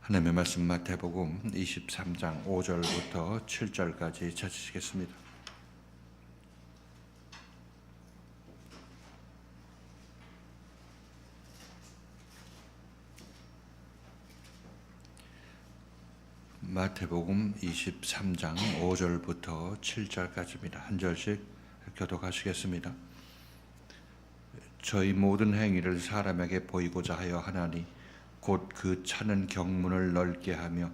하나님의 말씀 마태복음 23장 5절부터 7절까지 찾으시겠습니다. 마태복음 23장 5절부터 7절까지입니다. 한 절씩 교독하시겠습니다. 저희 모든 행위를 사람에게 보이고자 하여 하나니 곧 그 차는 경문을 넓게 하며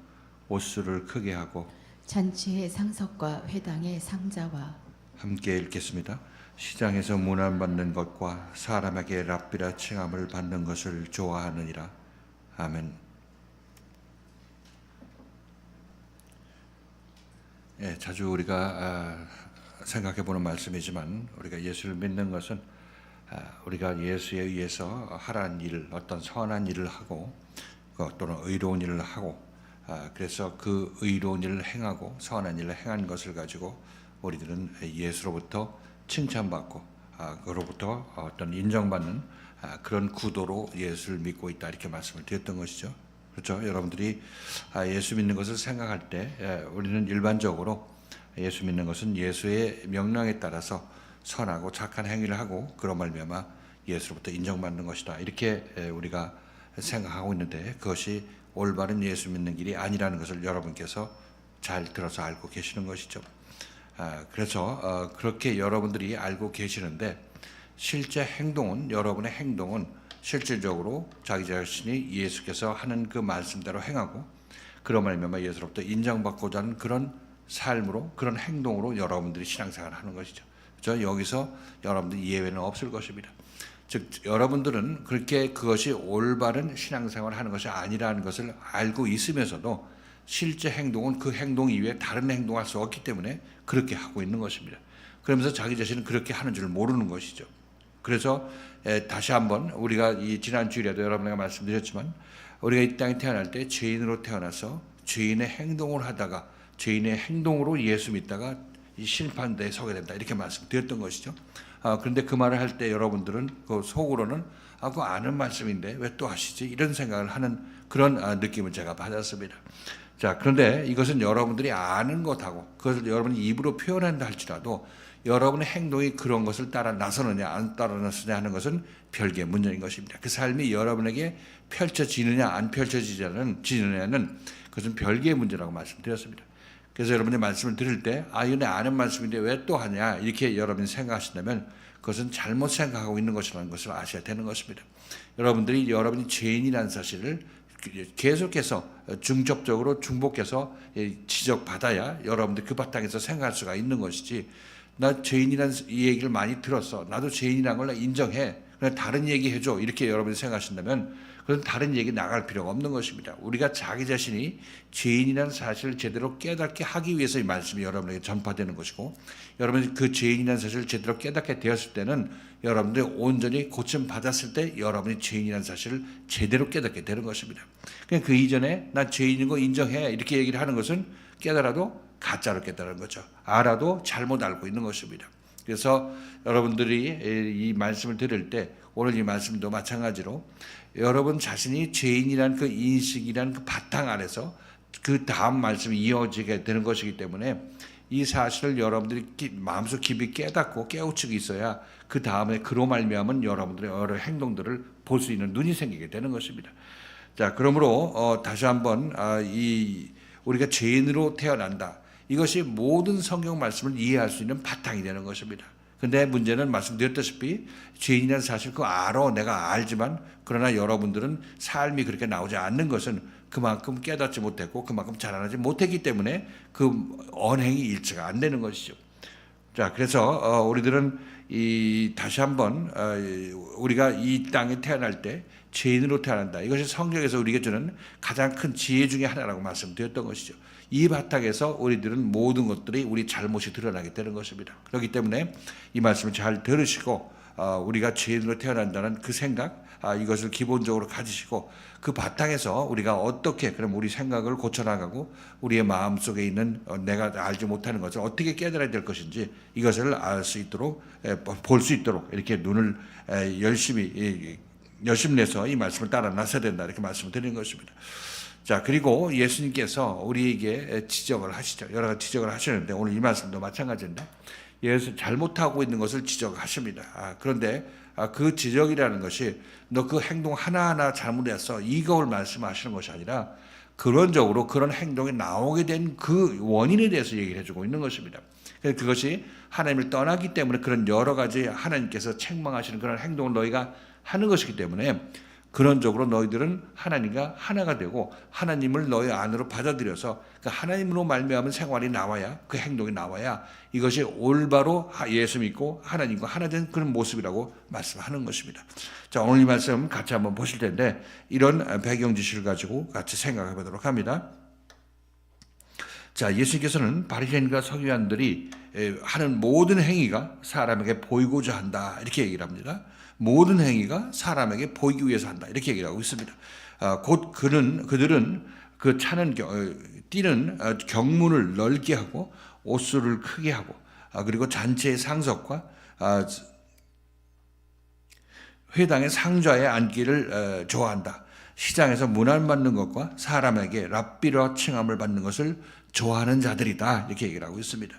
옷수를 크게 하고 잔치의 상석과 회당의 상자와 함께 읽겠습니다. 시장에서 문안받는 것과 사람에게 랍비라 칭함을 받는 것을 좋아하느니라. 아멘. 자주 우리가 생각해보는 말씀이지만 우리가 예수를 믿는 것은 우리가 예수에 의해서 하라는 일, 어떤 선한 일을 하고 또는 의로운 일을 하고 그래서 그 의로운 일을 행하고 선한 일을 행한 것을 가지고 우리들은 예수로부터 칭찬받고 그로부터 어떤 인정받는 그런 구도로 예수를 믿고 있다 이렇게 말씀을 드렸던 것이죠. 그렇죠? 여러분들이 예수 믿는 것을 생각할 때 우리는 일반적으로 예수 믿는 것은 예수의 명령에 따라서 선하고 착한 행위를 하고 그런 말미암아 예수로부터 인정받는 것이다 이렇게 우리가 생각하고 있는데 그것이 올바른 예수 믿는 길이 아니라는 것을 여러분께서 잘 들어서 알고 계시는 것이죠. 그래서 그렇게 여러분들이 알고 계시는데 실제 행동은 여러분의 행동은 실질적으로 자기 자신이 예수께서 하는 그 말씀대로 행하고 그런 말미암아 예수로부터 인정받고자 하는 그런 삶으로 그런 행동으로 여러분들이 신앙생활을 하는 것이죠. 그렇죠? 여기서 여러분들 예외는 없을 것입니다. 즉 여러분들은 그렇게 그것이 올바른 신앙생활을 하는 것이 아니라는 것을 알고 있으면서도 실제 행동은 그 행동 이외에 다른 행동을 할 수 없기 때문에 그렇게 하고 있는 것입니다. 그러면서 자기 자신은 그렇게 하는 줄 모르는 것이죠. 그래서 다시 한번 우리가 이 지난 주일에도 여러분에게 말씀드렸지만 우리가 이 땅에 태어날 때 죄인으로 태어나서 죄인의 행동을 하다가 죄인의 행동으로 예수 믿다가 이 심판대에 서게 된다 이렇게 말씀드렸던 것이죠. 그런데 그 말을 할 때 여러분들은 그 속으로는 그거 아는 말씀인데 왜 또 하시지 이런 생각을 하는 그런 느낌을 제가 받았습니다. 자, 그런데 이것은 여러분들이 아는 것하고 그것을 여러분이 입으로 표현한다 할지라도 여러분의 행동이 그런 것을 따라 나서느냐 안 따라 나서느냐 하는 것은 별개의 문제인 것입니다. 그 삶이 여러분에게 펼쳐지느냐 안 펼쳐지느냐는 그것은 별개의 문제라고 말씀드렸습니다. 그래서 여러분이 말씀을 들을 때 이건 아는 말씀인데 왜 또 하냐 이렇게 여러분이 생각하신다면 그것은 잘못 생각하고 있는 것이라는 것을 아셔야 되는 것입니다. 여러분이 죄인이라는 사실을 계속해서 중접적으로 중복해서 지적받아야 여러분들 그 바탕에서 생각할 수가 있는 것이지 나 죄인이라는 이 얘기를 많이 들었어. 나도 죄인이라는 걸 인정해. 그냥 다른 얘기 해줘. 이렇게 여러분이 생각하신다면 그건 다른 얘기 나갈 필요가 없는 것입니다. 우리가 자기 자신이 죄인이라는 사실을 제대로 깨닫게 하기 위해서 이 말씀이 여러분에게 전파되는 것이고 여러분이 그 죄인이라는 사실을 제대로 깨닫게 되었을 때는 여러분들이 온전히 고침 받았을 때 여러분이 죄인이라는 사실을 제대로 깨닫게 되는 것입니다. 그냥 그 이전에 나 죄인인 거 인정해 이렇게 얘기를 하는 것은 깨달아도 가짜로 깨달은 거죠. 알아도 잘못 알고 있는 것입니다. 그래서 여러분들이 이 말씀을 들을 때 오늘 이 말씀도 마찬가지로 여러분 자신이 죄인이라는 그 인식이라는 그 바탕 아래서 그 다음 말씀이 이어지게 되는 것이기 때문에 이 사실을 여러분들이 마음속 깊이 깨닫고 깨우치고 있어야 그 다음에 그로 말미암은 여러분들의 여러 행동들을 볼 수 있는 눈이 생기게 되는 것입니다. 자, 그러므로 다시 한번 우리가 죄인으로 태어난다. 이것이 모든 성경 말씀을 이해할 수 있는 바탕이 되는 것입니다. 근데 문제는 말씀드렸다시피 죄인이라는 사실 그거 알아 내가 알지만 그러나 여러분들은 삶이 그렇게 나오지 않는 것은 그만큼 깨닫지 못했고 그만큼 자라나지 못했기 때문에 그 언행이 일치가 안 되는 것이죠. 자, 그래서 우리들은 다시 한번 우리가 이 땅에 태어날 때 죄인으로 태어난다. 이것이 성경에서 우리에게 주는 가장 큰 지혜 중에 하나라고 말씀드렸던 것이죠. 이 바탕에서 우리들은 모든 것들이 우리 잘못이 드러나게 되는 것입니다. 그렇기 때문에 이 말씀을 잘 들으시고 우리가 죄인으로 태어난다는 그 생각 이것을 기본적으로 가지시고 그 바탕에서 우리가 어떻게 그럼 우리 생각을 고쳐나가고 우리의 마음속에 있는 내가 알지 못하는 것을 어떻게 깨달아야 될 것인지 이것을 알 수 있도록 볼 수 있도록 이렇게 눈을 열심히 내서 이 말씀을 따라 나서야 된다 이렇게 말씀을 드리는 것입니다. 자, 그리고 예수님께서 우리에게 지적을 하시죠. 여러 가지 지적을 하시는데 오늘 이 말씀도 마찬가지인데 예수 잘못하고 있는 것을 지적하십니다. 그런데 그 지적이라는 것이 너 그 행동 하나하나 잘못했어 이걸 말씀하시는 것이 아니라 근원적으로 그런 행동이 나오게 된 그 원인에 대해서 얘기를 해주고 있는 것입니다. 그것이 하나님을 떠나기 때문에 그런 여러 가지 하나님께서 책망하시는 그런 행동을 너희가 하는 것이기 때문에 근원적으로 너희들은 하나님과 하나가 되고 하나님을 너희 안으로 받아들여서 그 하나님으로 말미암은 생활이 나와야 그 행동이 나와야 이것이 올바로 예수 믿고 하나님과 하나 된 그런 모습이라고 말씀하는 것입니다. 자, 오늘 이 말씀 같이 한번 보실 텐데 이런 배경 지식을 가지고 같이 생각해 보도록 합니다. 자, 예수님께서는 바리새인과 서기관들이 하는 모든 행위가 사람에게 보이고자 한다 이렇게 얘기를 합니다. 모든 행위가 사람에게 보이기 위해서 한다 이렇게 얘기를 하고 있습니다. 곧 그들은 그 뛰는 경문을 넓게 하고 옷수를 크게 하고 그리고 잔치의 상석과 회당의 상좌에 앉기를 좋아한다. 시장에서 문안 받는 것과 사람에게 랍비라 칭함을 받는 것을 좋아하는 자들이다 이렇게 얘기를 하고 있습니다.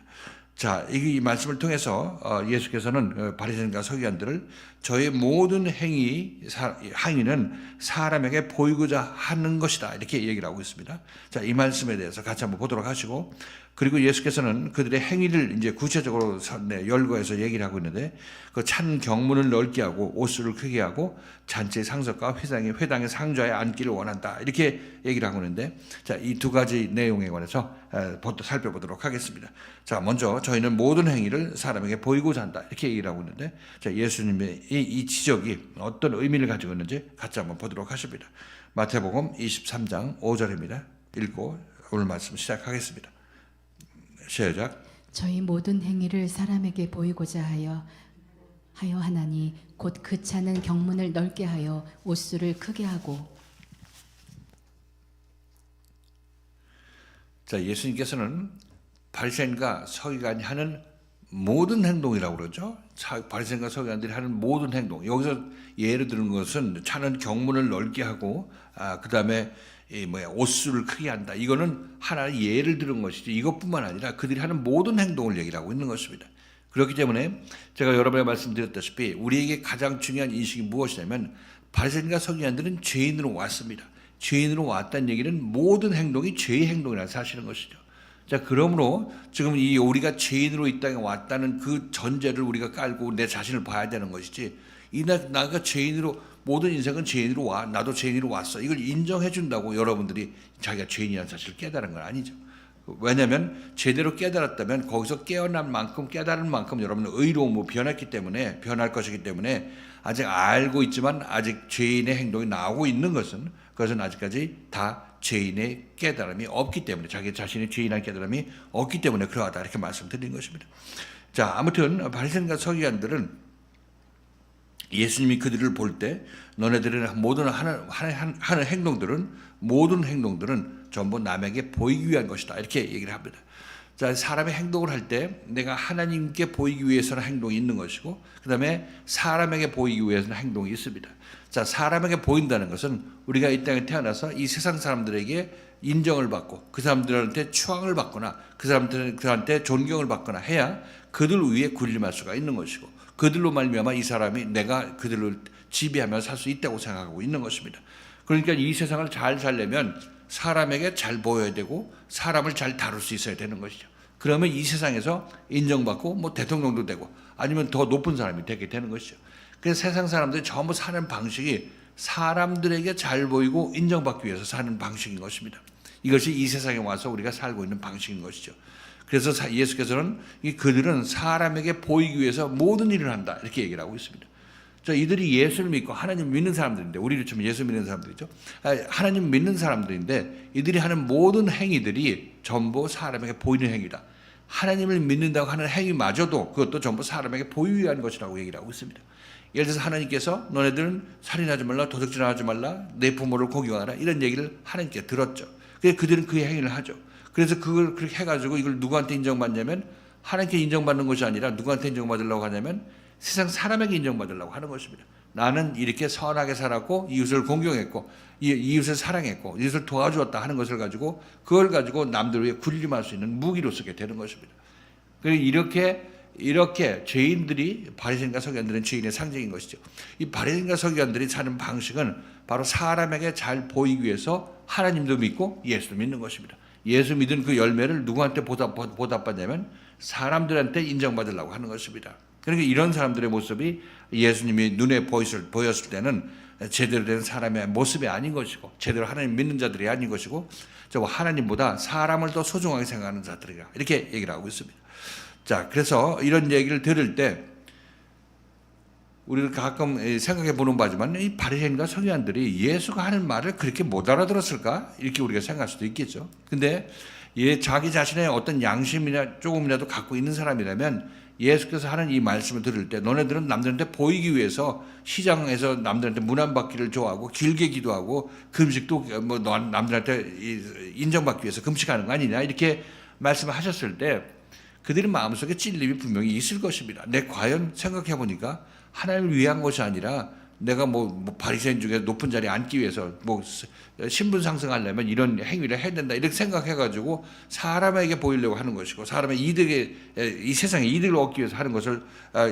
자, 이 말씀을 통해서 예수께서는 바리새인과 서기관들을 저의 모든 행위는 사람에게 보이고자 하는 것이다 이렇게 얘기를 하고 있습니다. 자, 이 말씀에 대해서 같이 한번 보도록 하시고 그리고 예수께서는 그들의 행위를 이제 구체적으로 열거해서 얘기를 하고 있는데 그 찬 경문을 넓게 하고 옷수를 크게 하고 잔치의 상석과 회당의 상좌에 앉기를 원한다 이렇게 얘기를 하고 있는데 자, 이 두 가지 내용에 관해서 살펴보도록 하겠습니다. 자, 먼저 저희는 모든 행위를 사람에게 보이고자 한다 이렇게 얘기를 하고 있는데 자, 예수님의 이 지적이 어떤 의미를 가지고 있는지 같이 한번 보도록 하십니다. 마태복음 23장 5절입니다. 읽고 오늘 말씀 시작하겠습니다. 시작. 저희 모든 행위를 사람에게 보이고자 하여 하나니 곧 그 차는 경문을 넓게 하여 옷수를 크게 하고. 자, 예수님께서는 바리새인과 서기관이 하는 모든 행동이라고 그러죠. 바리새인과 서기관들이 하는 모든 행동. 여기서 예를 드는 것은 차는 경문을 넓게 하고 그다음에 옷수를 크게 한다. 이거는 하나의 예를 들은 것이지 이것뿐만 아니라 그들이 하는 모든 행동을 얘기를 하고 있는 것입니다. 그렇기 때문에 제가 여러 번 말씀드렸다시피 우리에게 가장 중요한 인식이 무엇이냐면 바리새인과 서기관들은 죄인으로 왔습니다. 죄인으로 왔다는 얘기는 모든 행동이 죄의 행동이라는 사실인 것이죠. 자, 그러므로 지금 이 우리가 죄인으로 이 땅에 왔다는 그 전제를 우리가 깔고 내 자신을 봐야 되는 것이지 나가 죄인으로 모든 인생은 죄인으로 와 나도 죄인으로 왔어 이걸 인정해 준다고 여러분들이 자기가 죄인이라는 사실을 깨달은 건 아니죠. 왜냐하면 제대로 깨달았다면 거기서 깨어난 만큼 깨달은 만큼 여러분은 의로움으로 변할 것이기 때문에 아직 알고 있지만 아직 죄인의 행동이 나오고 있는 그것은 아직까지 다 죄인의 깨달음이 없기 때문에 자기 자신의 죄인한 깨달음이 없기 때문에 그러하다 이렇게 말씀드린 것입니다. 자, 아무튼 바리새인과 서기관들은 예수님이 그들을 볼 때 너네들은 모든 하는 행동들은 모든 행동들은 전부 남에게 보이기 위한 것이다 이렇게 얘기를 합니다. 자, 사람의 행동을 할 때 내가 하나님께 보이기 위해서는 행동이 있는 것이고 그다음에 사람에게 보이기 위해서는 행동이 있습니다. 자, 사람에게 보인다는 것은 우리가 이 땅에 태어나서 이 세상 사람들에게 인정을 받고 그 사람들한테 추앙을 받거나 그 사람들한테 존경을 받거나 해야 그들 위에 군림할 수가 있는 것이고 그들로 말미암아 이 사람이 내가 그들을 지배하며 살 수 있다고 생각하고 있는 것입니다. 그러니까 이 세상을 잘 살려면 사람에게 잘 보여야 되고 사람을 잘 다룰 수 있어야 되는 것이죠. 그러면 이 세상에서 인정받고 대통령도 되고 아니면 더 높은 사람이 되게 되는 것이죠. 그래서 세상 사람들이 전부 사는 방식이 사람들에게 잘 보이고 인정받기 위해서 사는 방식인 것입니다. 이것이 이 세상에 와서 우리가 살고 있는 방식인 것이죠. 그래서 예수께서는 그들은 사람에게 보이기 위해서 모든 일을 한다 이렇게 얘기를 하고 있습니다. 자, 이들이 예수를 믿고 하나님 믿는 사람들인데 우리를 치면 예수 믿는 사람들이죠. 하나님 믿는 사람들인데 이들이 하는 모든 행위들이 전부 사람에게 보이는 행위다. 하나님을 믿는다고 하는 행위마저도 그것도 전부 사람에게 보이기 위한 것이라고 얘기를 하고 있습니다. 예를 들어서 하나님께서 너네들은 살인하지 말라, 도둑질하지 말라, 내 부모를 공경하라 이런 얘기를 하나님께 들었죠. 그래서 그들은 그 행위를 하죠. 그래서 그걸 그렇게 해가지고 이걸 누구한테 인정받냐면 하나님께 인정받는 것이 아니라 누구한테 인정받으려고 하냐면 세상 사람에게 인정받으려고 하는 것입니다. 나는 이렇게 선하게 살았고 이웃을 공경했고 이웃을 사랑했고 이웃을 도와주었다 하는 것을 가지고 그걸 가지고 남들 위해 군림할 수 있는 무기로 쓰게 되는 것입니다. 그리고 이렇게 죄인들이 바리새인과 서기관들은 죄인의 상징인 것이죠. 이 바리새인과 서기관들이 사는 방식은 바로 사람에게 잘 보이기 위해서 하나님도 믿고 예수도 믿는 것입니다. 예수 믿은 그 열매를 누구한테 보답받냐면 사람들한테 인정받으려고 하는 것입니다. 그러니까 이런 사람들의 모습이 예수님이 눈에 보였을 때는 제대로 된 사람의 모습이 아닌 것이고 제대로 하나님 믿는 자들이 아닌 것이고 저 하나님보다 사람을 더 소중하게 생각하는 자들이라 이렇게 얘기를 하고 있습니다. 자, 그래서 이런 얘기를 들을 때 우리는 가끔 생각해 보는 바지만 이 바리새인과 서기관들이 예수가 하는 말을 그렇게 못 알아들었을까? 이렇게 우리가 생각할 수도 있겠죠. 근데 자기 자신의 어떤 양심이나 조금이라도 갖고 있는 사람이라면 예수께서 하는 이 말씀을 들을 때 너네들은 남들한테 보이기 위해서 시장에서 남들한테 문안받기를 좋아하고 길게 기도하고 금식도 뭐 남들한테 인정받기 위해서 금식하는 거 아니냐 이렇게 말씀하셨을 때 그들의 마음속에 찔림이 분명히 있을 것입니다. 과연 생각해 보니까 하나님을 위한 것이 아니라 내가 뭐 바리새인 중에 높은 자리에 앉기 위해서 뭐 신분 상승하려면 이런 행위를 해야 된다 이렇게 생각해가지고 사람에게 보이려고 하는 것이고 사람의 이 세상의 이득을 얻기 위해서 하는 것을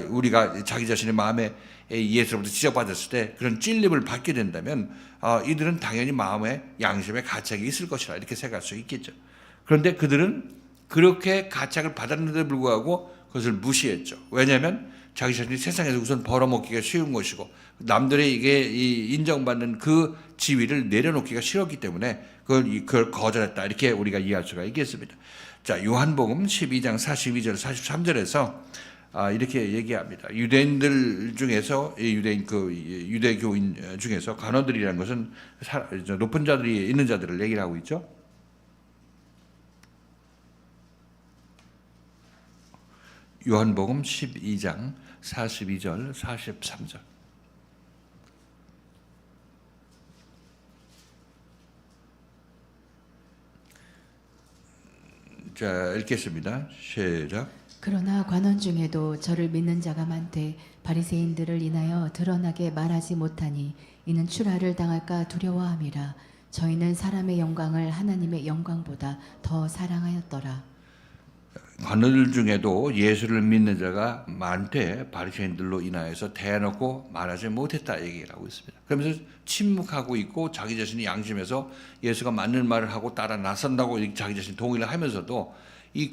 우리가 자기 자신의 마음에 예수로부터 지적받았을 때 그런 찔림을 받게 된다면 이들은 당연히 마음에 양심에 가책이 있을 것이라 이렇게 생각할 수 있겠죠. 그런데 그들은 그렇게 가책을 받았는데도 불구하고 그것을 무시했죠. 왜냐하면 자기 자신이 세상에서 우선 벌어먹기가 쉬운 것이고 남들에게 인정받는 그 지위를 내려놓기가 싫었기 때문에 그걸 거절했다 이렇게 우리가 이해할 수가 있겠습니다. 자, 요한복음 12장 42절 43절에서 이렇게 얘기합니다. 유대인들 중에서 유대교인 중에서 관원들이라는 것은 높은 자들이 있는 자들을 얘기를 하고 있죠. 요한복음 12장 42절 43절. 자, 읽겠습니다. 시작. 그러나 관원 중에도 저를 믿는 자가 많되 바리새인들을 인하여 드러나게 말하지 못하니 이는 출하를 당할까 두려워함이라. 저희는 사람의 영광을 하나님의 영광보다 더 사랑하였더라. 관원들 중에도 예수를 믿는 자가 많되 바리새인들로 인하여서 대놓고 말하지 못했다 얘기를 하고 있습니다. 그러면서 침묵하고 있고 자기 자신이 양심에서 예수가 맞는 말을 하고 따라 나선다고 자기 자신이 동의를 하면서도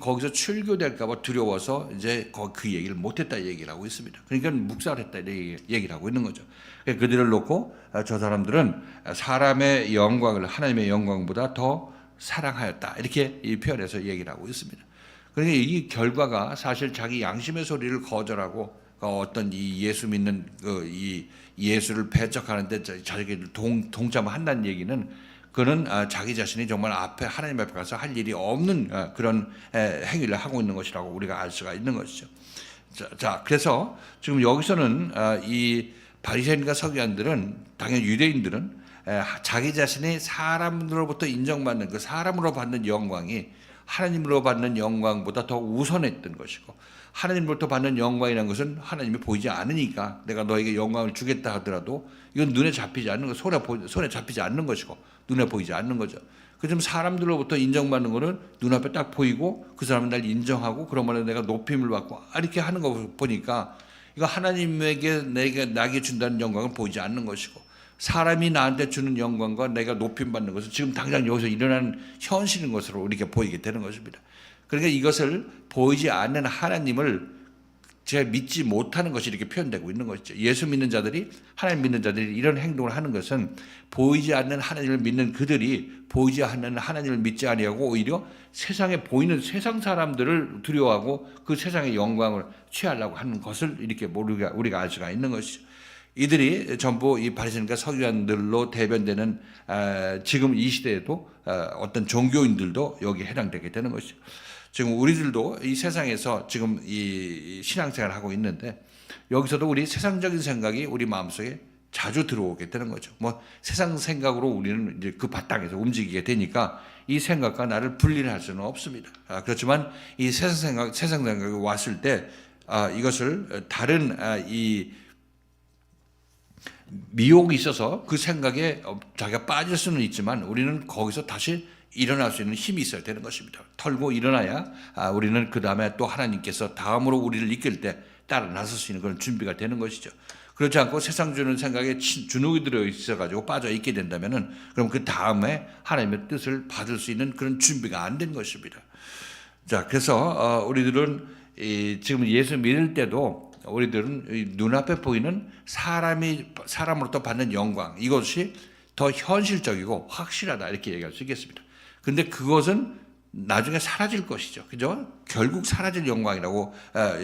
거기서 출교될까봐 두려워서 이제 그 얘기를 못했다 얘기를 하고 있습니다. 그러니까 묵살했다 얘기를 하고 있는 거죠. 그들을 놓고 저 사람들은 사람의 영광을 하나님의 영광보다 더 사랑하였다 이렇게 표현해서 얘기를 하고 있습니다. 그러니까 이 결과가 사실 자기 양심의 소리를 거절하고 어떤 이 예수 믿는 이 예수를 배척하는데 자기를 동참한다는 얘기는 그는 자기 자신이 정말 하나님 앞에 가서 할 일이 없는 그런 행위를 하고 있는 것이라고 우리가 알 수가 있는 것이죠. 자, 그래서 지금 여기서는 이 바리새인과 서기관들은 당연히 유대인들은 자기 자신이 사람으로부터 인정받는 그 사람으로 받는 영광이 하나님으로 받는 영광보다 더 우선했던 것이고 하나님으로부터 받는 영광이라는 것은 하나님이 보이지 않으니까 내가 너에게 영광을 주겠다 하더라도 이건 눈에 잡히지 않는 거 손에 잡히지 않는 것이고 눈에 보이지 않는 거죠. 그좀 사람들로부터 인정받는 거는 눈앞에 딱 보이고 그 사람은 날 인정하고 그러면 내가 높임을 받고 이렇게 하는 거 보니까 이거 하나님에게 나에게 준다는 영광은 보이지 않는 것이고 사람이 나한테 주는 영광과 내가 높임받는 것은 지금 당장 여기서 일어나는 현실인 것으로 이렇게 보이게 되는 것입니다. 그러니까 이것을 보이지 않는 하나님을 제가 믿지 못하는 것이 이렇게 표현되고 있는 것이죠. 예수 믿는 자들이 하나님 믿는 자들이 이런 행동을 하는 것은 보이지 않는 하나님을 믿는 그들이 보이지 않는 하나님을 믿지 아니하고 오히려 세상에 보이는 세상 사람들을 두려워하고 그 세상의 영광을 취하려고 하는 것을 이렇게 우리가 알 수가 있는 것이죠. 이들이 전부 이 바리새인과 서기관들로 대변되는 지금 이 시대에도 어떤 종교인들도 여기에 해당되게 되는 것이죠. 지금 우리들도 이 세상에서 지금 이 신앙생활을 하고 있는데 여기서도 우리 세상적인 생각이 우리 마음속에 자주 들어오게 되는 거죠. 뭐 세상 생각으로 우리는 이제 그 바탕에서 움직이게 되니까 이 생각과 나를 분리할 수는 없습니다. 그렇지만 이 세상 생각이 왔을 때 이것을 다른 이 미혹이 있어서 그 생각에 자기가 빠질 수는 있지만 우리는 거기서 다시 일어날 수 있는 힘이 있어야 되는 것입니다. 털고 일어나야 우리는 그 다음에 또 하나님께서 다음으로 우리를 이끌 때 따라 나설 수 있는 그런 준비가 되는 것이죠. 그렇지 않고 세상 주는 생각에 주눅이 들어 있어가지고 빠져 있게 된다면은 그럼 그 다음에 하나님의 뜻을 받을 수 있는 그런 준비가 안 된 것입니다. 자, 그래서 우리들은 지금 예수 믿을 때도 우리들은 눈앞에 보이는 사람으로부터 받는 영광, 이것이 더 현실적이고 확실하다 이렇게 얘기할 수 있겠습니다. 근데 그것은 나중에 사라질 것이죠. 그죠? 결국 사라질 영광이라고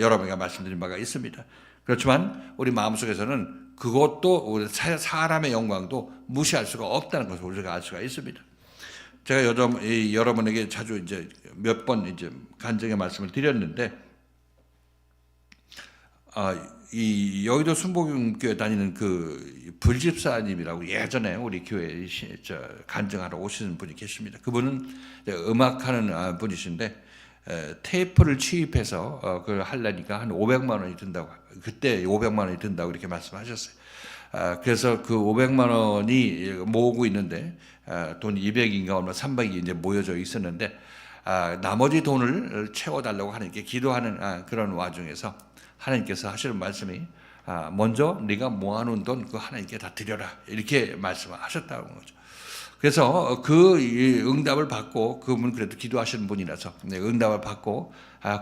여러분과 말씀드린 바가 있습니다. 그렇지만 우리 마음속에서는 그것도 사람의 영광도 무시할 수가 없다는 것을 우리가 알 수가 있습니다. 제가 여러분에게 자주 이제 몇 번 이제 간증의 말씀을 드렸는데, 이 여의도 순복음교회 다니는 그 불집사님이라고 예전에 우리 교회에 간증하러 오시는 분이 계십니다. 그분은 음악하는 분이신데 테이프를 취입해서 그걸 하려니까 한 500만 원이 든다고, 그때 500만 원이 든다고 이렇게 말씀하셨어요. 그래서 그 500만 원이 모으고 있는데 돈 200인가 얼마 300이 이제 모여져 있었는데 나머지 돈을 채워달라고 하나님께 기도하는 그런 와중에서 하나님께서 하시는 말씀이 먼저 네가 모아놓은 돈 그거 하나님께 다 드려라 이렇게 말씀하셨다는 거죠. 그래서 그 응답을 받고, 그분 그래도 기도하시는 분이라서 응답을 받고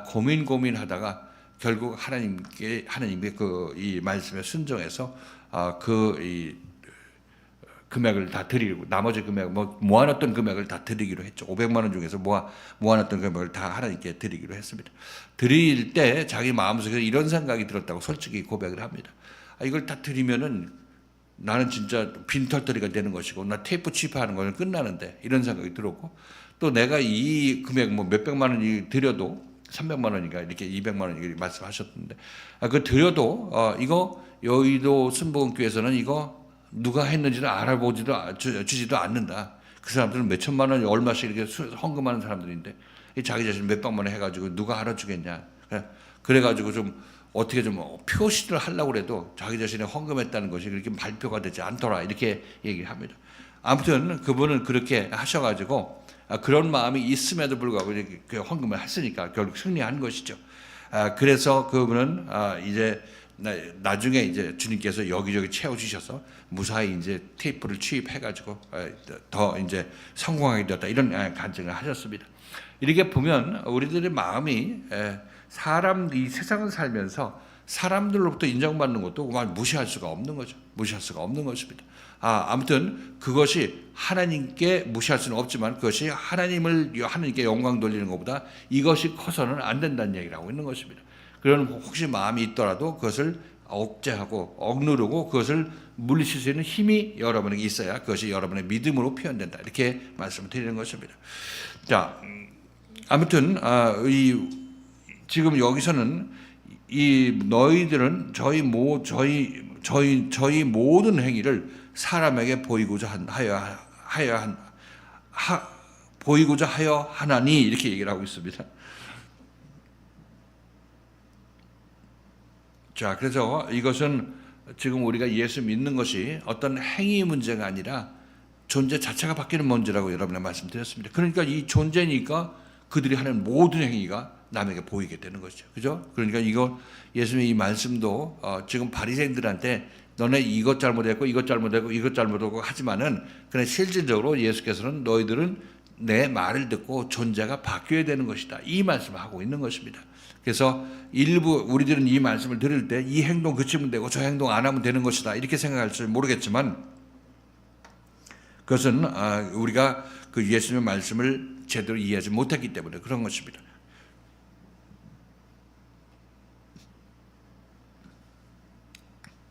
고민하다가 결국 하나님께 그 이 말씀에 순종해서 이 금액을 다 드리고, 나머지 금액 모아놨던 금액을 다 드리기로 했죠. 500만 원 중에서 모아놨던 금액을 다 하나님께 드리기로 했습니다. 드릴 때 자기 마음속에 이런 생각이 들었다고 솔직히 고백을 합니다. 이걸 다 드리면은 나는 진짜 빈털터리가 되는 것이고, 나 테이프 취입하는 거는 끝나는데, 이런 생각이 들었고, 또 내가 이 금액 몇백만 원이 드려도 300만 원인가 이렇게 200만 원 이렇게 말씀하셨는데, 그 드려도 이거 여의도 순복음교회에서는 이거 누가 했는지를 알아보지도 주지도 않는다. 그 사람들은 몇 천만 원 얼마씩 이렇게 헌금하는 사람들인데 자기 자신 몇백만 원 해가지고 누가 알아주겠냐. 그래가지고 좀 어떻게 좀 표시를 하려고 해도 자기 자신이 헌금했다는 것이 그렇게 발표가 되지 않더라 이렇게 얘기를 합니다. 아무튼 그분은 그렇게 하셔가지고 그런 마음이 있음에도 불구하고 이렇게 헌금을 했으니까 결국 승리한 것이죠. 그래서 그분은 이제 나중에 이제 주님께서 여기저기 채워주셔서 무사히 이제 테이프를 취입해가지고 더 이제 성공하게 되었다 이런 간증을 하셨습니다. 이렇게 보면 우리들의 마음이 이 세상을 살면서 사람들로부터 인정받는 것도 정말 무시할 수가 없는 거죠. 무시할 수가 없는 것입니다. 아무튼 그것이 하나님께 무시할 수는 없지만 그것이 하나님께 영광 돌리는 것보다 이것이 커서는 안 된다는 얘기를 하고 있는 것입니다. 그런 혹시 마음이 있더라도 그것을 억제하고 억누르고 그것을 물리칠 수 있는 힘이 여러분에게 있어야 그것이 여러분의 믿음으로 표현된다. 이렇게 말씀을 드리는 것입니다. 자, 아무튼 지금 여기서는 이 너희들은 저희 모든 행위를 사람에게 보이고자 하여 하나니 이렇게 얘기를 하고 있습니다. 자, 그래서 이것은 지금 우리가 예수 믿는 것이 어떤 행위 문제가 아니라 존재 자체가 바뀌는 문제라고 여러분에 말씀드렸습니다. 그러니까 이 존재니까 그들이 하는 모든 행위가 남에게 보이게 되는 것이죠. 그죠? 그러니까 예수님의 이 말씀도 지금 바리새인들한테 너네 이것 잘못했고 이것 잘못했고 이것 잘못했고 하지만은 그냥 실질적으로 예수께서는 너희들은 내 말을 듣고 존재가 바뀌어야 되는 것이다. 이 말씀을 하고 있는 것입니다. 그래서 일부 우리들은 이 말씀을 들을 때 이 행동 그치면 되고 저 행동 안 하면 되는 것이다. 이렇게 생각할지 모르겠지만 그것은 우리가 그 예수님의 말씀을 제대로 이해하지 못했기 때문에 그런 것입니다.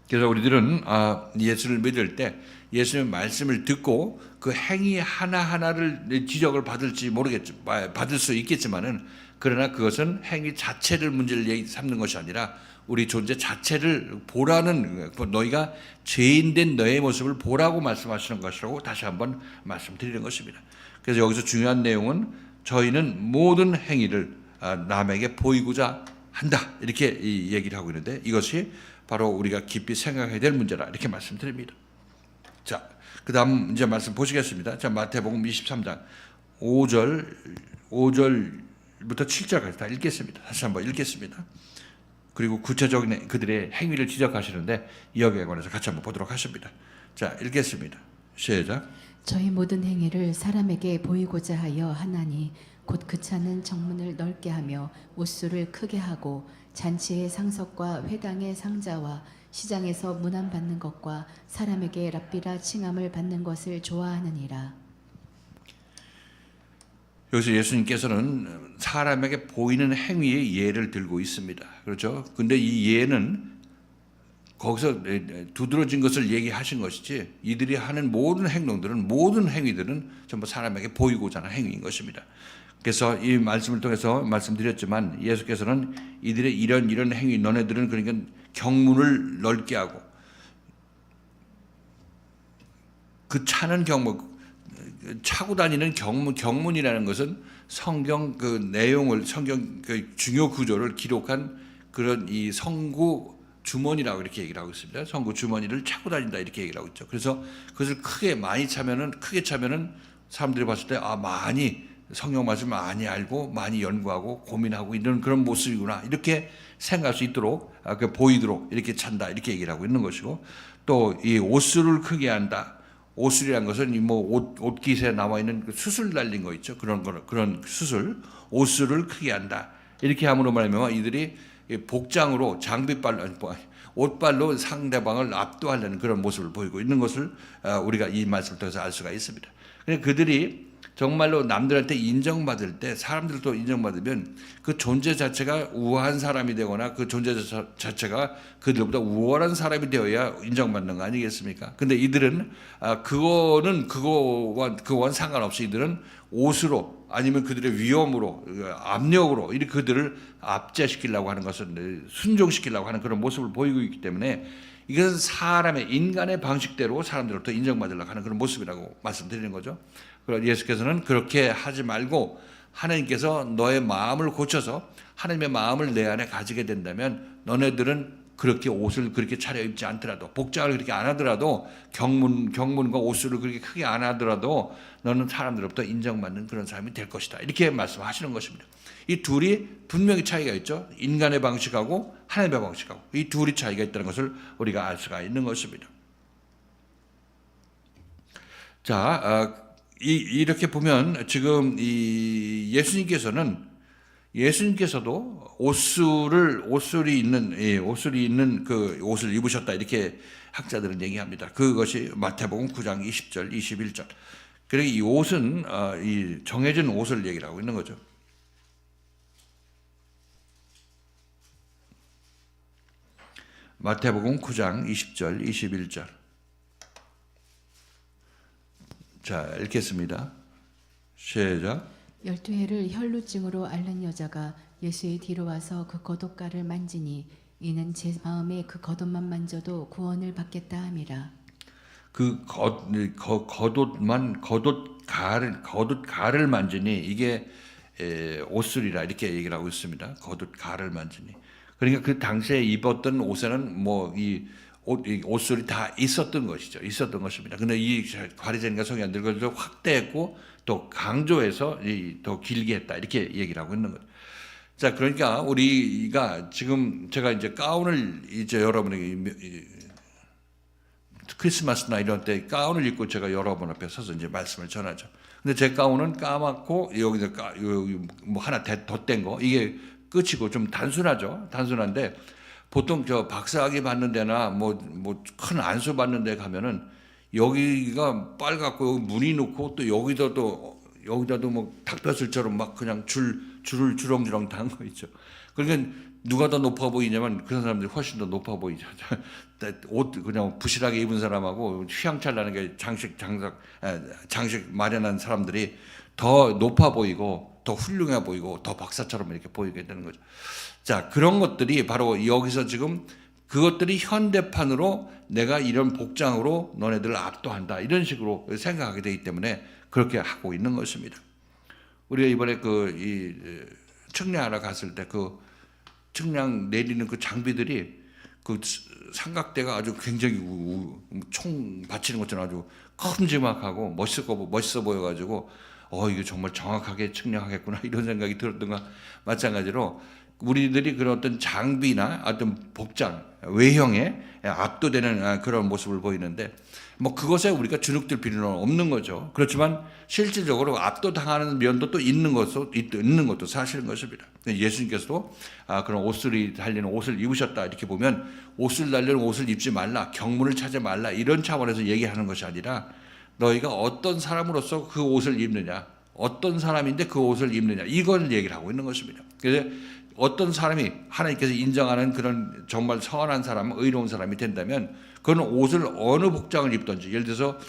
그래서 우리들은 예수를 믿을 때 예수님의 말씀을 듣고 그 행위 하나하나를 지적을 받을 수 있겠지만은 그러나 그것은 행위 자체를 문제를 삼는 것이 아니라 우리 존재 자체를 보라는, 너희가 죄인된 너의 모습을 보라고 말씀하시는 것이라고 다시 한번 말씀드리는 것입니다. 그래서 여기서 중요한 내용은 저희는 모든 행위를 남에게 보이고자 한다 이렇게 얘기를 하고 있는데 이것이 바로 우리가 깊이 생각해야 될 문제다 이렇게 말씀드립니다. 자, 그다음 이제 말씀 보시겠습니다. 자, 마태복음 23장 5절부터 7절까지 다 읽겠습니다. 다시 한번 읽겠습니다. 그리고 구체적인 그들의 행위를 지적하시는데 여기에 관해서 같이 한번 보도록 하십니다. 자, 읽겠습니다. 시작. 저희 모든 행위를 사람에게 보이고자 하여 하나니 곧 그 차는 정문을 넓게 하며 옷수를 크게 하고 잔치의 상석과 회당의 상자와 시장에서 문안 받는 것과 사람에게 랍비라 칭함을 받는 것을 좋아하느니라. 여기서 예수님께서는 사람에게 보이는 행위의 예를 들고 있습니다. 그렇죠? 근데 이 예는 거기서 두드러진 것을 얘기하신 것이지 이들이 하는 모든 행동들은 모든 행위들은 전부 사람에게 보이고자 하는 행위인 것입니다. 그래서 이 말씀을 통해서 말씀드렸지만 예수께서는 이들의 이런 행위 너네들은 그러니까 경문을 넓게 하고 그 차는 차고 다니는 경문이라는 것은 성경 그 내용을 성경 그 중요 구조를 기록한 그런 이 성구 주머니라고 이렇게 얘기를 하고 있습니다. 성구 주머니를 차고 다닌다 이렇게 얘기를 하고 있죠. 그래서 그것을 크게 차면은 사람들이 봤을 때 많이 성경 말씀 많이 알고 많이 연구하고 고민하고 있는 그런 모습이구나 이렇게 생각할 수 있도록 보이도록 이렇게 찬다 이렇게 얘기를 하고 있는 것이고 또 이 옷수를 크게 한다. 옷술이란 것은 옷깃에 나와 있는 그 수술 달린 거 있죠. 그런 수술, 옷술을 크게 한다. 이렇게 함으로 말하면 이들이 복장으로 옷발로 상대방을 압도하려는 그런 모습을 보이고 있는 것을 우리가 이 말씀을 통해서 알 수가 있습니다. 그들이 정말로 남들한테 인정받을 때 사람들도 인정받으면 그 존재 자체가 우아한 사람이 되거나 그 존재 자체가 그들보다 우월한 사람이 되어야 인정받는 거 아니겠습니까? 근데 이들은 그거와 상관없이 이들은 옷으로 아니면 그들의 위험으로 압력으로 이렇게 그들을 압제시키려고 하는 것을 순종시키려고 하는 그런 모습을 보이고 있기 때문에 이것은 사람의 인간의 방식대로 사람들로부터 인정받으려고 하는 그런 모습이라고 말씀드리는 거죠. 그래서 예수께서는 그렇게 하지 말고 하나님께서 너의 마음을 고쳐서 하나님의 마음을 내 안에 가지게 된다면 너네들은 그렇게 옷을 그렇게 차려입지 않더라도 복장을 그렇게 안 하더라도 경문과 옷수를 그렇게 크게 안 하더라도 너는 사람들로부터 인정받는 그런 사람이 될 것이다. 이렇게 말씀하시는 것입니다. 이 둘이 분명히 차이가 있죠. 인간의 방식하고 하나님의 방식하고 이 둘이 차이가 있다는 것을 우리가 알 수가 있는 것입니다. 자, 이렇게 보면 지금 이 예수님께서도 옷술이 있는 그 옷을 입으셨다 이렇게 학자들은 얘기합니다. 그것이 마태복음 9장 20절, 21절. 그리고 이 옷은 이 정해진 옷을 얘기를 하고 있는 거죠. 마태복음 9장 20절, 21절. 자, 읽겠습니다. 시작. 12해를 혈루증으로 앓는 여자가 예수의 뒤로 와서 그 겉옷가를 만지니 이는 제 마음에 그 겉옷만 만져도 구원을 받겠다 함이라. 그 겉옷가를 만지니 이게 옷술이라 이렇게 얘기를 하고 있습니다. 겉옷가를 만지니. 그러니까 그 당시에 입었던 옷에는 이 옷술이 다 있었던 것입니다. 근데 이 바리새인과 서기관들 그걸 확대했고 또 강조해서 더 길게 했다 이렇게 얘기를 하고 있는 거죠. 자, 그러니까 우리가 지금 제가 이제 가운을 이제 여러분에게 크리스마스나 이런 때 가운을 입고 제가 여러분 앞에 서서 이제 말씀을 전하죠. 근데 제 가운은 까맣고 여기서 하나 덧댄 거 이게 끝이고 좀 단순하죠. 단순한데 보통 저 박사학위 받는 데나 큰 안수 받는 데 가면은 여기가 빨갛고 무늬 놓고 또 여기다도 닭뼈슬처럼 막 그냥 줄을 주렁주렁 단 거 있죠. 그러니까 누가 더 높아 보이냐면 그런 사람들이 훨씬 더 높아 보이죠. 옷 그냥 부실하게 입은 사람하고 휘황찬란하게 장식 마련한 사람들이 더 높아 보이고 더 훌륭해 보이고 더 박사처럼 이렇게 보이게 되는 거죠. 자, 그런 것들이 바로 여기서 지금 그것들이 현대판으로 내가 이런 복장으로 너네들을 압도한다 이런 식으로 생각하게 되기 때문에 그렇게 하고 있는 것입니다. 우리가 이번에 측량하러 갔을 때 그 측량 내리는 그 장비들이 그 삼각대가 아주 굉장히 총 받치는 것처럼 아주 큼지막하고 멋있어 보여가지고 이거 정말 정확하게 측량하겠구나 이런 생각이 들었던 것 마찬가지로 우리들이 그런 어떤 장비나 어떤 복장 외형에 압도되는 그런 모습을 보이는데 뭐 그것에 우리가 주눅들 필요는 없는 거죠. 그렇지만 실질적으로 압도당하는 면도 또 있는 것도 사실인 것입니다. 예수님께서도 그런 옷을 달리는 옷을 입으셨다 이렇게 보면 옷을 달리는 옷을 입지 말라, 경문을 차지 말라 이런 차원에서 얘기하는 것이 아니라 너희가 어떤 사람으로서 그 옷을 입느냐, 어떤 사람인데 그 옷을 입느냐 이걸 얘기를 하고 있는 것입니다. 그래서 어떤 사람이 하나님께서 인정하는 그런 정말 선한 사람, 의로운 사람이 된다면 그런 옷을 어느 복장을 입든지 예를 들어서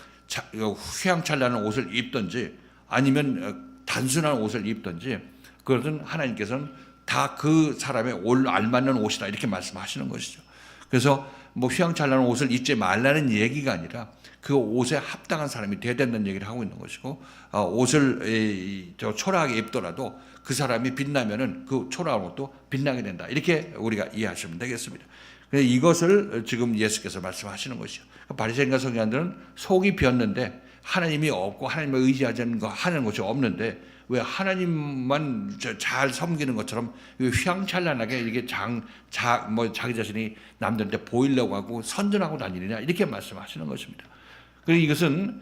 휘황찬란한 옷을 입든지 아니면 단순한 옷을 입든지 그것은 하나님께서는 다 그 사람의 알맞는 옷이다 이렇게 말씀하시는 것이죠. 그래서 뭐 휘황찬란한 옷을 입지 말라는 얘기가 아니라 그 옷에 합당한 사람이 되어야 된다는 얘기를 하고 있는 것이고 옷을 초라하게 입더라도 그 사람이 빛나면은 그 초라한 옷도 빛나게 된다 이렇게 우리가 이해하시면 되겠습니다. 그래서 이것을 지금 예수께서 말씀하시는 것이죠. 바리새인과 서기관들은 속이 비었는데 하나님이 없고 하나님을 의지하지 않는 거 하는 것이 없는데 왜 하나님만 잘 섬기는 것처럼 휘황찬란하게 이게 자기 자신이 남들한테 보이려고 하고 선전하고 다니느냐 이렇게 말씀하시는 것입니다. 그리고 이것은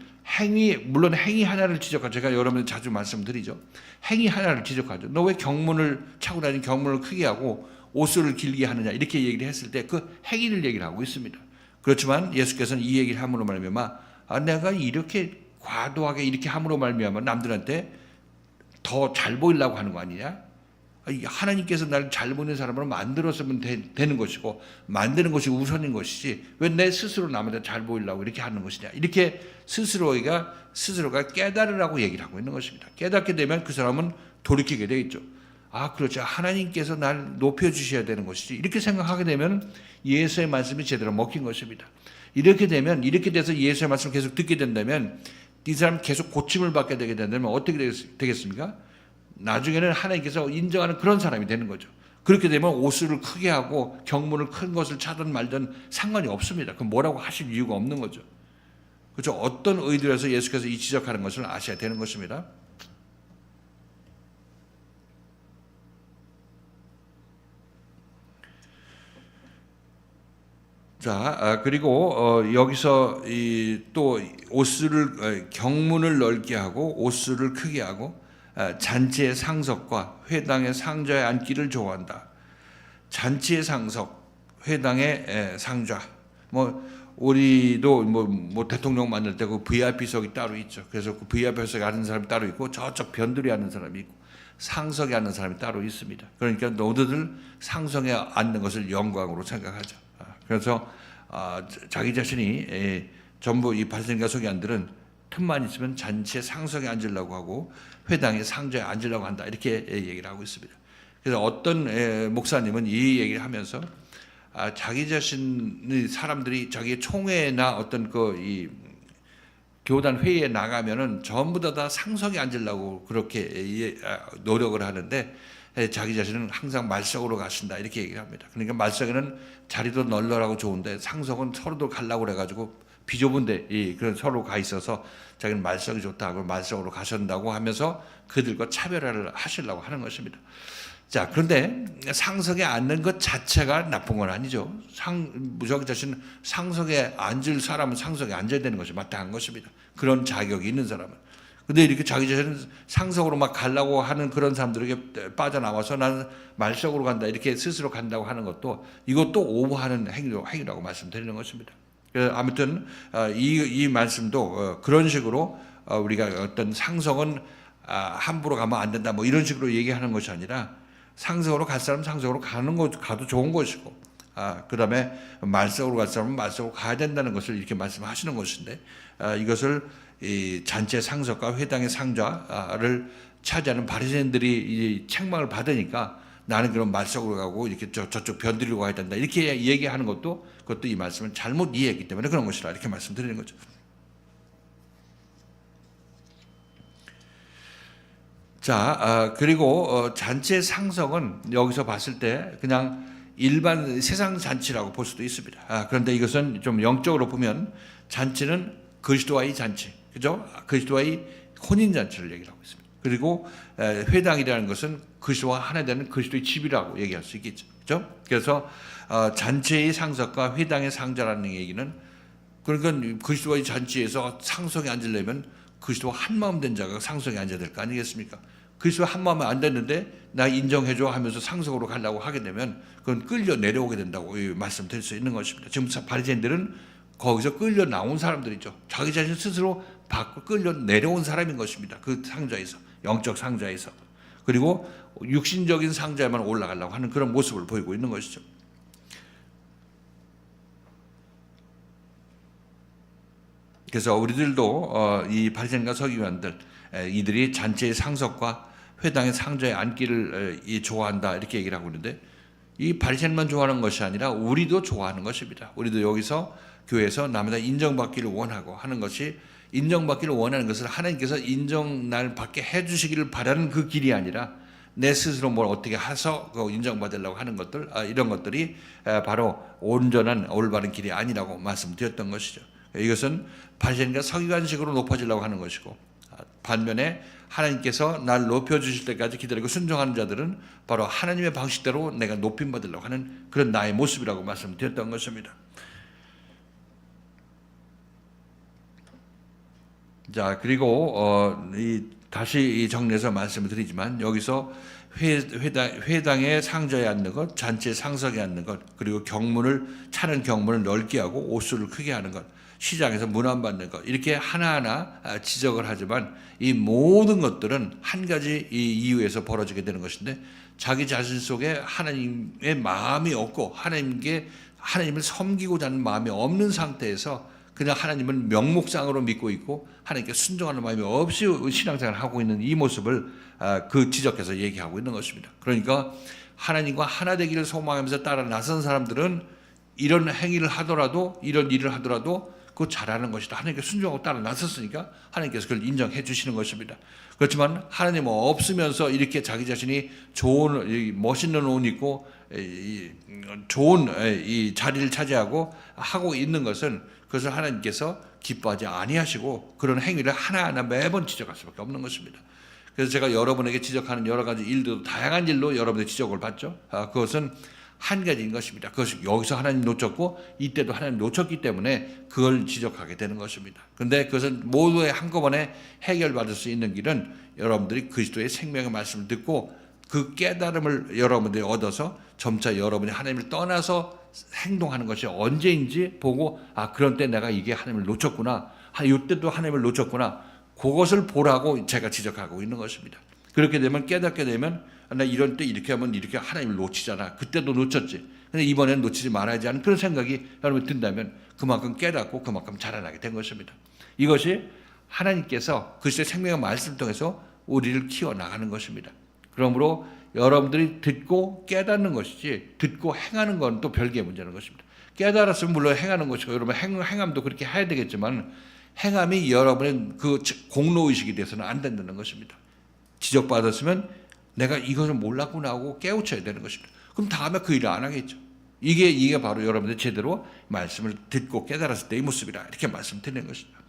물론 행위 하나를 지적하죠. 제가 여러분들 자주 말씀드리죠. 행위 하나를 지적하죠. 너 왜 경문을 차고 다니는 경문을 크게 하고 옷을 길게 하느냐 이렇게 얘기를 했을 때 그 행위를 얘기를 하고 있습니다. 그렇지만 예수께서는 이 얘기를 함으로 말미암아 내가 이렇게 과도하게 이렇게 함으로 말미암아 남들한테 더 잘 보이려고 하는 거 아니냐? 하나님께서 나를 잘 보이는 사람으로 만들었으면 되는 것이고 만드는 것이 우선인 것이지 왜 내 스스로 남한테 잘 보이려고 이렇게 하는 것이냐 이렇게 스스로가 깨달으라고 얘기를 하고 있는 것입니다. 깨닫게 되면 그 사람은 돌이키게 되겠죠. 그렇죠. 하나님께서 날 높여주셔야 되는 것이지 이렇게 생각하게 되면 예수의 말씀이 제대로 먹힌 것입니다. 이렇게 돼서 예수의 말씀을 계속 듣게 된다면 이 사람 계속 고침을 받게 되게 된다면 어떻게 되겠습니까? 나중에는 하나님께서 인정하는 그런 사람이 되는 거죠. 그렇게 되면 옷을 크게 하고 경문을 큰 것을 차든 말든 상관이 없습니다. 그럼 뭐라고 하실 이유가 없는 거죠. 그렇죠. 어떤 의도에서 예수께서 이 지적하는 것을 아셔야 되는 것입니다. 자, 그리고 여기서 또 경문을 넓게 하고 옷수를 크게 하고 잔치의 상석과 회당의 상좌에 앉기를 좋아한다. 잔치의 상석, 회당의 상좌. 우리도 대통령 만날 때 그 VIP석이 따로 있죠. 그래서 그 VIP석에 앉는 사람이 따로 있고 저쪽 변두리에 앉는 사람이 있고 상석에 앉는 사람이 따로 있습니다. 그러니까 모두들 상석에 앉는 것을 영광으로 생각하죠. 그래서 자기 자신이 전부 이 바리새인과 서기관들은 틈만 있으면 잔치의 상석에 앉으려고 하고 회당의 상좌에 앉으려고 한다 이렇게 얘기를 하고 있습니다. 그래서 어떤 목사님은 이 얘기를 하면서 자기 자신의 사람들이 자기의 총회나 어떤 이 교단 회의에 나가면은 전부 다 상석에 앉으려고 그렇게 노력을 하는데 자기 자신은 항상 말석으로 가신다 이렇게 얘기를 합니다. 그러니까 말석에는 자리도 널널하고 좋은데 상석은 서로도 가려고 그래가지고 비좁은데 그런 서로 가 있어서 자기는 말석이 좋다고 말석으로 가신다고 하면서 그들과 차별화를 하시려고 하는 것입니다. 자, 그런데 상석에 앉는 것 자체가 나쁜 건 아니죠. 자기 자신 상석에 앉을 사람은 상석에 앉아야 되는 것이 마땅한 것입니다. 그런 자격이 있는 사람은. 근데 이렇게 자기 자신은 상석으로 막 가려고 하는 그런 사람들에게 빠져나와서 나는 말석으로 간다 이렇게 스스로 간다고 하는 것도 이것도 오버하는 행위라고 말씀드리는 것입니다. 아무튼 이 말씀도 그런 식으로 우리가 어떤 상석은 함부로 가면 안 된다 뭐 이런 식으로 얘기하는 것이 아니라 상석으로 갈 사람은 상석으로 가도 좋은 것이고 그다음에 말석으로 갈 사람은 말석으로 가야 된다는 것을 이렇게 말씀하시는 것인데 이것을 이 잔치의 상석과 회당의 상좌를 차지하는 바리새인들이 책망을 받으니까 나는 그런 말석으로 가고 이렇게 저쪽 변두리로 가야 된다 이렇게 얘기하는 그것도 이 말씀을 잘못 이해했기 때문에 그런 것이라 이렇게 말씀드리는 거죠. 자, 그리고 잔치의 상석은 여기서 봤을 때 그냥 일반 세상 잔치라고 볼 수도 있습니다. 그런데 이것은 좀 영적으로 보면 잔치는 그리스도와의 잔치, 그죠? 그리스도와의 혼인 잔치를 얘기를 하고 있습니다. 그리고 회당이라는 것은 그리스도와 하나 되는 그리스도의 집이라고 얘기할 수 있겠죠, 그죠? 그래서 잔치의 상석과 회당의 상자라는 얘기는 그러니까 그리스도와의 잔치에서 상석에 앉으려면 그리스도와 한 마음 된 자가 상석에 앉아야 될 거 아니겠습니까? 그리스도와 한 마음에 안 됐는데 나 인정해줘 하면서 상석으로 가려고 하게 되면 그건 끌려 내려오게 된다고 말씀드릴 수 있는 것입니다. 지금 바리새인들은 거기서 끌려 나온 사람들이죠. 자기 자신 스스로 밖으로 끌려 내려온 사람인 것입니다. 그 상자에서, 영적 상자에서. 그리고 육신적인 상자에만 올라가려고 하는 그런 모습을 보이고 있는 것이죠. 그래서 우리들도 이 바리새인과 서기관들 이들이 잔치의 상석과 회당의 상자에 앉기를 좋아한다 이렇게 얘기를 하고 있는데 이 바리새인만 좋아하는 것이 아니라 우리도 좋아하는 것입니다. 우리도 여기서 교회에서 남에다 인정받기를 원하고 하는 것이 인정받기를 원하는 것을 하나님께서 인정날 받게 해주시기를 바라는 그 길이 아니라 내 스스로 뭘 어떻게 해서 인정받으려고 하는 것들 이런 것들이 바로 온전한 올바른 길이 아니라고 말씀드렸던 것이죠. 이것은 바리새인과 서기관식으로 높아지려고 하는 것이고 반면에 하나님께서 날 높여주실 때까지 기다리고 순종하는 자들은 바로 하나님의 방식대로 내가 높임받으려고 하는 그런 나의 모습이라고 말씀드렸던 것입니다. 자, 그리고 다시 정리해서 말씀을 드리지만 여기서 회당의 상자에 앉는 것, 잔치의 상석에 앉는 것, 그리고 차는 경문을 넓게 하고 옷수를 크게 하는 것, 시장에서 문안받는 것 이렇게 하나하나 지적을 하지만 이 모든 것들은 한 가지 이 이유에서 벌어지게 되는 것인데 자기 자신 속에 하나님의 마음이 없고 하나님을 섬기고자 하는 마음이 없는 상태에서 그냥 하나님을 명목상으로 믿고 있고 하나님께 순종하는 마음이 없이 신앙생활을 하고 있는 이 모습을 지적해서 얘기하고 있는 것입니다. 그러니까 하나님과 하나 되기를 소망하면서 따라 나선 사람들은 이런 행위를 하더라도 이런 일을 하더라도 그거 잘하는 것이다. 하나님께 순종하고 따라 나섰으니까 하나님께서 그걸 인정해 주시는 것입니다. 그렇지만 하나님 없으면서 이렇게 자기 자신이 좋은 멋있는 옷 입고 좋은 이 자리를 차지하고 하고 있는 것은 그것을 하나님께서 기뻐하지 아니하시고 그런 행위를 하나하나 매번 지적할 수밖에 없는 것입니다. 그래서 제가 여러분에게 지적하는 여러 가지 일도 다양한 일로 여러분의 지적을 받죠. 그것은 한 가지인 것입니다. 그것이 여기서 하나님 놓쳤고 이때도 하나님 놓쳤기 때문에 그걸 지적하게 되는 것입니다. 그런데 그것은 모두에 한꺼번에 해결받을 수 있는 길은 여러분들이 그리스도의 생명의 말씀을 듣고 그 깨달음을 여러분들이 얻어서 점차 여러분이 하나님을 떠나서 행동하는 것이 언제인지 보고 그런 때 내가 이게 하나님을 놓쳤구나. 이때도 하나님을 놓쳤구나. 그것을 보라고 제가 지적하고 있는 것입니다. 그렇게 되면 깨닫게 되면 나 이런 때 이렇게 하면 이렇게 하나님을 놓치잖아. 그때도 놓쳤지. 근데 이번에는 놓치지 말아야지 하는 그런 생각이 여러분 든다면 그만큼 깨닫고 그만큼 자라나게 된 것입니다. 이것이 하나님께서 그리스도의 생명의 말씀을 통해서 우리를 키워나가는 것입니다. 그러므로 여러분들이 듣고 깨닫는 것이지 듣고 행하는 건 또 별개의 문제는 것입니다. 깨달았으면 물론 행하는 것이고 여러분 행함도 그렇게 해야 되겠지만 행함이 여러분의 그 공로의식이 돼서는 안 된다는 것입니다. 지적받았으면 내가 이것을 몰랐구나 하고 깨우쳐야 되는 것입니다. 그럼 다음에 그 일을 안 하겠죠. 이게 바로 여러분들 제대로 말씀을 듣고 깨달았을 때의 모습이라 이렇게 말씀드리는 것입니다.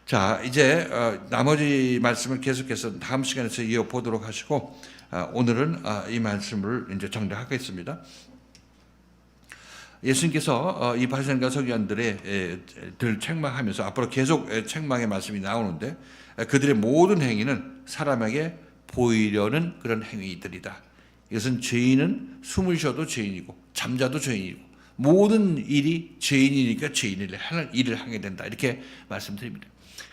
자, 이제 나머지 말씀을 계속해서 다음 시간에서 이어보도록 하시고 오늘은 이 말씀을 이제 정리하겠습니다. 예수님께서 이 바리새인과 서기관들을 책망하면서 앞으로 계속 책망의 말씀이 나오는데 그들의 모든 행위는 사람에게 보이려는 그런 행위들이다. 이것은 죄인은 숨을 쉬어도 죄인이고 잠자도 죄인이고 모든 일이 죄인이니까 죄인의 일을 하게 된다. 이렇게 말씀드립니다.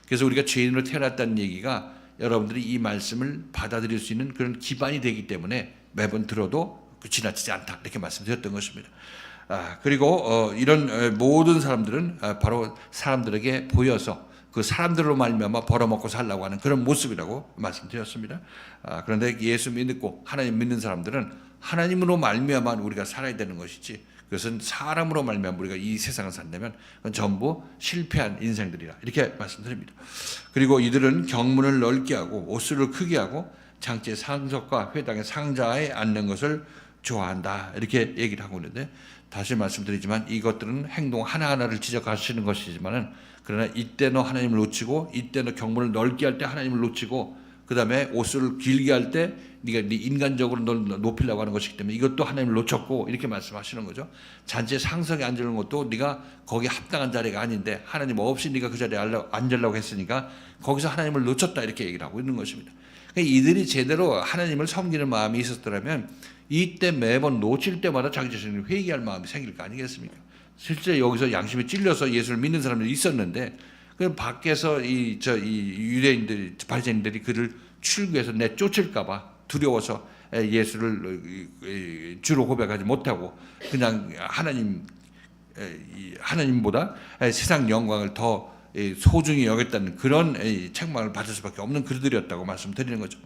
그래서 우리가 죄인으로 태어났다는 얘기가 여러분들이 이 말씀을 받아들일 수 있는 그런 기반이 되기 때문에 매번 들어도 지나치지 않다. 이렇게 말씀드렸던 것입니다. 그리고 이런 모든 사람들은 바로 사람들에게 보여서 그 사람들로 말미암아 벌어먹고 살라고 하는 그런 모습이라고 말씀드렸습니다. 그런데 예수 믿고 하나님 믿는 사람들은 하나님으로 말미암아 우리가 살아야 되는 것이지 그것은 사람으로 말미암아 우리가 이 세상을 산다면 그건 전부 실패한 인생들이라 이렇게 말씀드립니다. 그리고 이들은 경문을 넓게 하고 옷수를 크게 하고 장치의 상석과 회당의 상자에 앉는 것을 좋아한다 이렇게 얘기를 하고 있는데, 다시 말씀드리지만 이것들은 행동 하나하나를 지적하시는 것이지만은, 그러나 이때 너 하나님을 놓치고, 이때 너 경문을 넓게 할 때 하나님을 놓치고, 그 다음에 옷을 길게 할 때 네가 네 인간적으로 널 높이려고 하는 것이기 때문에 이것도 하나님을 놓쳤고, 이렇게 말씀하시는 거죠. 잔치의 상석에 앉는 것도 네가 거기에 합당한 자리가 아닌데 하나님 없이 네가 그 자리에 앉으려고 했으니까 거기서 하나님을 놓쳤다 이렇게 얘기를 하고 있는 것입니다. 그러니까 이들이 제대로 하나님을 섬기는 마음이 있었더라면 이때 매번 놓칠 때마다 자기 자신을 회개할 마음이 생길 거 아니겠습니까? 실제 여기서 양심에 찔려서 예수를 믿는 사람들이 있었는데, 그 밖에서 이 유대인들이, 바리새인들이 그를 출구해서 내쫓을까봐 두려워서 예수를 주로 고백하지 못하고 그냥 하나님보다 세상 영광을 더 소중히 여겼다는 그런 책망을 받을 수밖에 없는 그들이었다고 말씀드리는 거죠.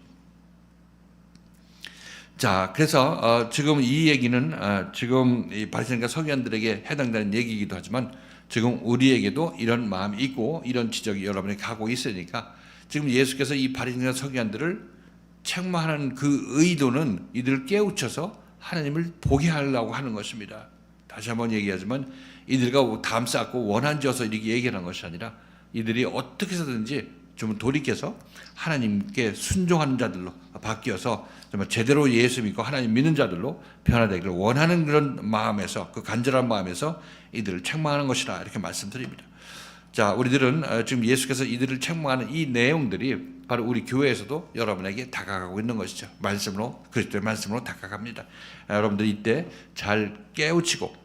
자, 그래서 지금 이 얘기는 지금 이 바리새인과 서기관들에게 해당되는 얘기이기도 하지만, 지금 우리에게도 이런 마음이 있고 이런 지적이 여러분에게 가고 있으니까, 지금 예수께서 이 바리새인과 서기관들을 책망하는 그 의도는 이들을 깨우쳐서 하나님을 보게 하려고 하는 것입니다. 다시 한번 얘기하지만 이들과 담 쌓고 원한지어서 이렇게 얘기하는 것이 아니라, 이들이 어떻게 해서든지 좀 돌이켜서 하나님께 순종하는 자들로 바뀌어서 정말 제대로 예수 믿고 하나님 믿는 자들로 변화되기를 원하는 그런 마음에서, 그 간절한 마음에서 이들을 책망하는 것이라 이렇게 말씀드립니다. 자, 우리들은 지금 예수께서 이들을 책망하는 이 내용들이 바로 우리 교회에서도 여러분에게 다가가고 있는 것이죠. 말씀으로, 그리스도의 말씀으로 다가갑니다. 여러분들 이때 잘 깨우치고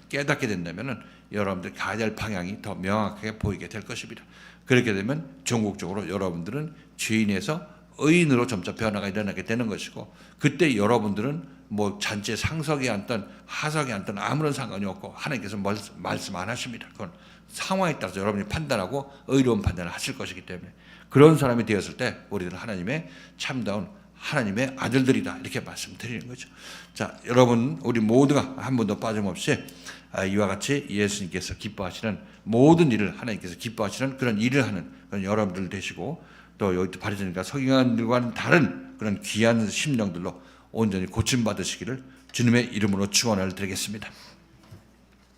깨닫게 된다면은 여러분들 가야 될 방향이 더 명확하게 보이게 될 것입니다. 그렇게 되면 전국적으로 여러분들은 죄인에서 의인으로 점차 변화가 일어나게 되는 것이고, 그때 여러분들은 뭐 잔치의 상석에 앉든 하석에 앉든 아무런 상관이 없고 하나님께서 말씀 안 하십니다. 그건 상황에 따라서 여러분이 판단하고 의로운 판단을 하실 것이기 때문에, 그런 사람이 되었을 때 우리들은 하나님의 참다운 하나님의 아들들이다 이렇게 말씀드리는 거죠. 자, 여러분 우리 모두가 한 번도 빠짐없이 이와 같이 예수님께서 기뻐하시는 모든 일을, 하나님께서 기뻐하시는 그런 일을 하는 그런 여러분들 되시고, 또 여기 바리새인과 서기관들과는 다른 그런 귀한 심령들로 온전히 고침받으시기를 주님의 이름으로 축원을 드리겠습니다.